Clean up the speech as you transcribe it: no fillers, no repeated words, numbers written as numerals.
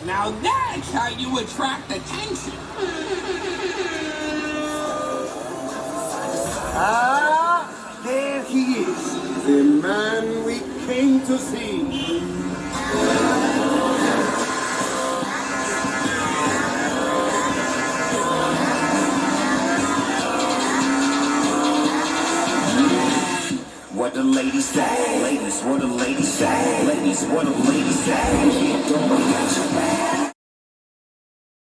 Now that's how you attract attention. Ah, there he is, the man we came to see. What the ladies say, ladies, what the ladies say, ladies, what the ladies say. Don't got your back.